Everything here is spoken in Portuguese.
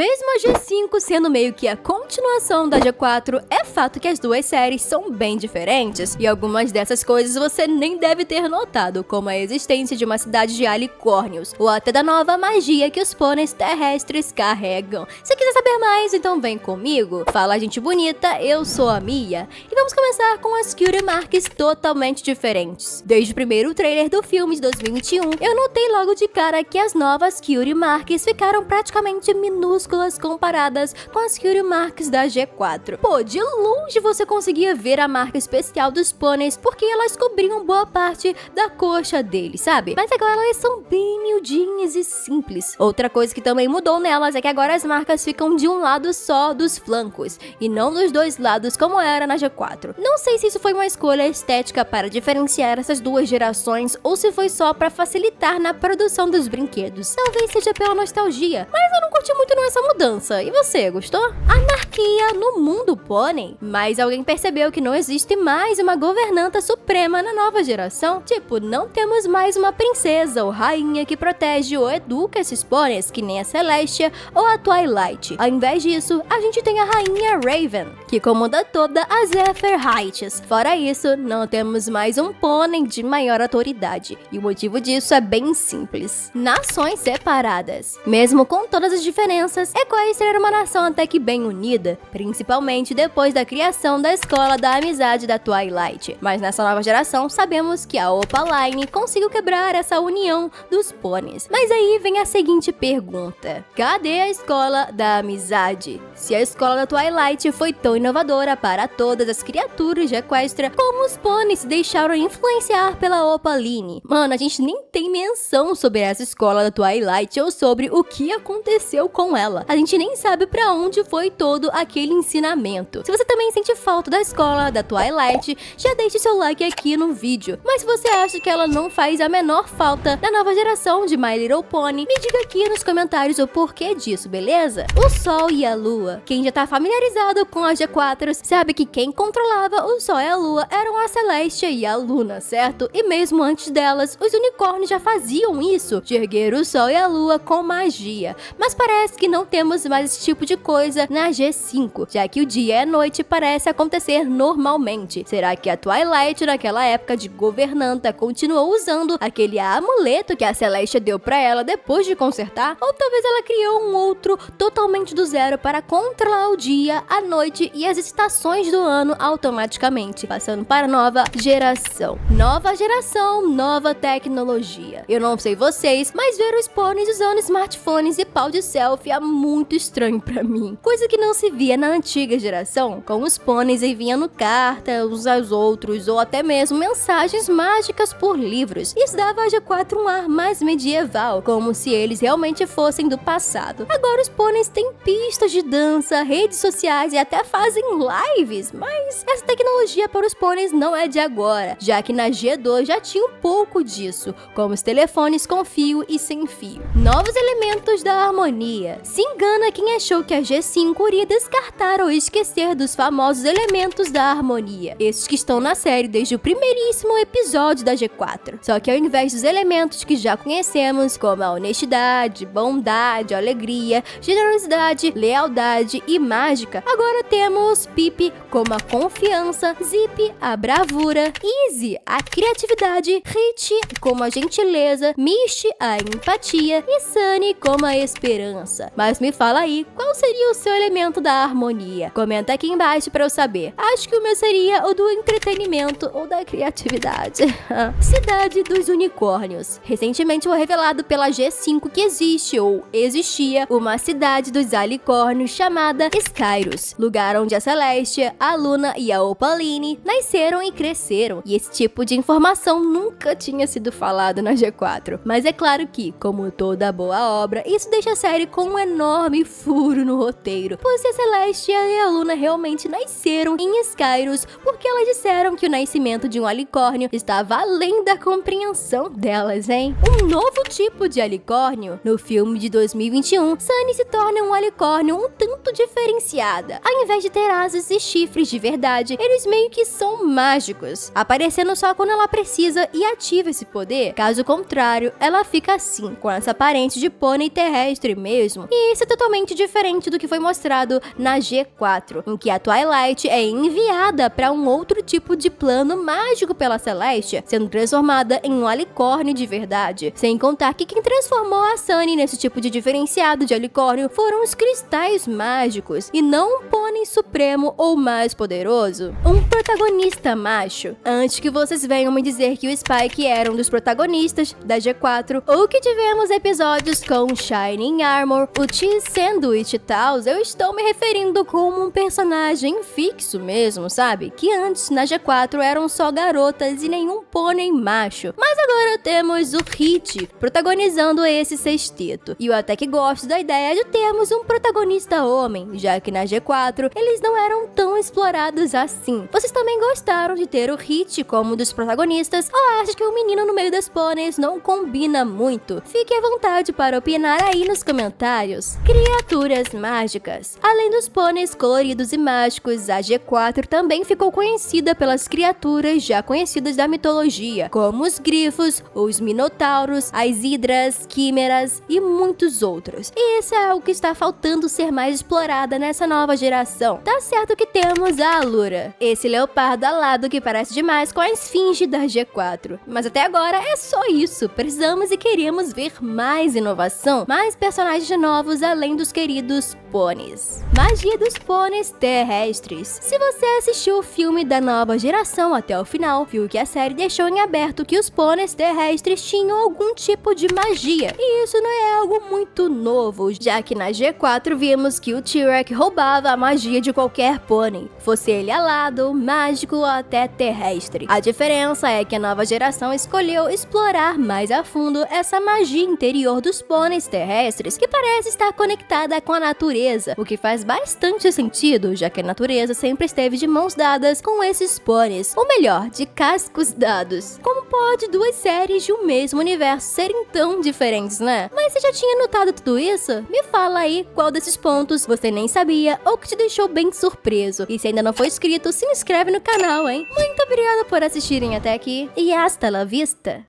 Mesmo a G5 sendo meio que a continuação da G4, é fato que as duas séries são bem diferentes, e algumas dessas coisas você nem deve ter notado, como a existência de uma cidade de alicórnios, ou até da nova magia que os pôneis terrestres carregam. Se quiser saber mais, então vem comigo. Fala, gente bonita, eu sou a Mia, e vamos começar com as Cutie Marks totalmente diferentes. Desde o primeiro trailer do filme de 2021, eu notei logo de cara que as novas Cutie Marks ficaram praticamente minúsculas comparadas com as Cutie Marks da G4. Pô, de longe você conseguia ver a marca especial dos pôneis porque elas cobriam boa parte da coxa deles, sabe? Mas agora elas são bem miudinhas e simples. Outra coisa que também mudou nelas é que agora as marcas ficam de um lado só dos flancos e não dos dois lados como era na G4. Não sei se isso foi uma escolha estética para diferenciar essas duas gerações ou se foi só para facilitar na produção dos brinquedos. Talvez seja pela nostalgia, mas eu não curti muito nessa mudança. E você, gostou? Anarquia no mundo pônei. Mas alguém percebeu que não existe mais uma governanta suprema na nova geração? Tipo, não temos mais uma princesa ou rainha que protege ou educa esses pôneis, que nem a Celestia ou a Twilight. Ao invés disso, a gente tem a rainha Raven, que comanda toda a Zephyr Heights. Fora isso, não temos mais um pônei de maior autoridade. E o motivo disso é bem simples. Nações separadas. Mesmo com todas as diferenças, Equestria era uma nação até que bem unida, principalmente depois da criação da Escola da Amizade da Twilight. Mas nessa nova geração, sabemos que a Opaline conseguiu quebrar essa união dos pôneis. Mas aí vem a seguinte pergunta: cadê a Escola da Amizade? Se a Escola da Twilight foi tão inovadora para todas as criaturas de Equestria, como os pôneis se deixaram influenciar pela Opaline? Mano, a gente nem tem menção sobre essa Escola da Twilight ou sobre o que aconteceu com ela. A gente nem sabe pra onde foi todo aquele ensinamento. Se você também sente falta da Escola da Twilight, já deixe seu like aqui no vídeo. Mas se você acha que ela não faz a menor falta na nova geração de My Little Pony, me diga aqui nos comentários o porquê disso, beleza? O Sol e a Lua. Quem já tá familiarizado com a G4 sabe que quem controlava o Sol e a Lua eram a Celestia e a Luna, certo? E mesmo antes delas, os unicórnios já faziam isso, de erguer o Sol e a Lua com magia. Mas parece que não temos mais esse tipo de coisa na G5, já que o dia e a noite parece acontecer normalmente. Será que a Twilight, naquela época de governanta, continuou usando aquele amuleto que a Celestia deu pra ela depois de consertar? Ou talvez ela criou um outro totalmente do zero para controlar o dia, a noite e as estações do ano automaticamente, passando para a nova geração. Nova geração, nova tecnologia. Eu não sei vocês, mas ver os pôneis usando smartphones e pau de selfie é muito estranho pra mim. Coisa que não se via na antiga geração, com os pôneis enviando cartas uns aos outros ou até mesmo mensagens mágicas por livros. Isso dava a G4 um ar mais medieval, como se eles realmente fossem do passado. Agora os pôneis têm pistas de dança, redes sociais e até fazem lives, mas essa tecnologia para os pôneis não é de agora, já que na G2 já tinha um pouco disso, como os telefones com fio e sem fio. Novos elementos da harmonia. Se engana quem achou que a G5 iria descartar ou esquecer dos famosos elementos da harmonia, esses que estão na série desde o primeiríssimo episódio da G4. Só que ao invés dos elementos que já conhecemos, como a honestidade, bondade, alegria, generosidade, lealdade e mágica, agora temos Pip como a confiança, Zip a bravura, Easy a criatividade, Rich como a gentileza, Misty a empatia e Sunny como a esperança. Mas me fala aí, qual seria o seu elemento da harmonia? Comenta aqui embaixo pra eu saber. Acho que o meu seria o do entretenimento ou da criatividade. Cidade dos Unicórnios. Recentemente foi revelado pela G5 que existe ou existia uma cidade dos alicórnios chamada Skyros, lugar onde a Celestia, a Luna e a Opaline nasceram e cresceram. E esse tipo de informação nunca tinha sido falado na G4. Mas é claro que, como toda boa obra, isso deixa a série com um enorme furo no roteiro, pois se a Celestia e a Luna realmente nasceram em Skyros, porque elas disseram que o nascimento de um alicórnio estava além da compreensão delas, hein? Um novo tipo de alicórnio. No filme de 2021, Sunny se torna um alicórnio um tanto diferenciada. Ao invés de ter asas e chifres de verdade, eles meio que são mágicos, aparecendo só quando ela precisa e ativa esse poder. Caso contrário, ela fica assim, com essa aparência de pônei terrestre mesmo. E isso é totalmente diferente diferente do que foi mostrado na G4, em que a Twilight é enviada para um outro tipo de plano mágico pela Celestia, sendo transformada em um alicórnio de verdade. Sem contar que quem transformou a Sunny nesse tipo de diferenciado de alicórnio foram os cristais mágicos, e não um pônei supremo ou mais poderoso. Um protagonista macho. Antes que vocês venham me dizer que o Spike era um dos protagonistas da G4, ou que tivemos episódios com Shining Armor, o Cheese Sandwich e tal, eu estou me referindo como um personagem fixo mesmo, sabe? Que antes na G4 eram só garotas e nenhum pônei macho. Mas agora temos o Hit protagonizando esse sexteto. E eu até que gosto da ideia de termos um protagonista homem, já que na G4 eles não eram tão explorados assim. Vocês também gostaram de ter o Hit como um dos protagonistas, ou acham que o menino no meio das pôneis não combina muito? Fique à vontade para opinar aí nos comentários. Criaturas mágicas. Além dos pôneis coloridos e mágicos, a G4 também ficou conhecida pelas criaturas já conhecidas da mitologia, como os grifos, os minotauros, as hidras, quimeras e muitos outros. E isso é algo que está faltando ser mais explorada nessa nova geração. Tá certo que temos a Allura, esse leopardo alado que parece demais com a esfinge da G4. Mas até agora é só isso. Precisamos e queremos ver mais inovação, mais personagens novos além dos queridos pôneis. Magia dos pôneis terrestres. Se você assistiu o filme da nova geração até o final, viu que a série deixou em aberto que os pôneis terrestres tinham algum tipo de magia. E isso não é algo muito novo, já que na G4 vimos que o T-Rex roubava a magia de qualquer pônei, fosse ele alado, mágico ou até terrestre. A diferença é que a nova geração escolheu explorar mais a fundo essa magia interior dos pôneis terrestres, que parece estar conectada com a natureza, o que faz bastante sentido, já que a natureza sempre esteve de mãos dadas com esses pôneis, ou melhor, de cascos dados. Como pode duas séries de um mesmo universo serem tão diferentes, né? Mas você já tinha notado tudo isso? Me fala aí qual desses pontos você nem sabia ou que te deixou bem surpreso. E se ainda não for inscrito, se inscreve no canal, hein? Muito obrigada por assistirem até aqui e hasta la vista!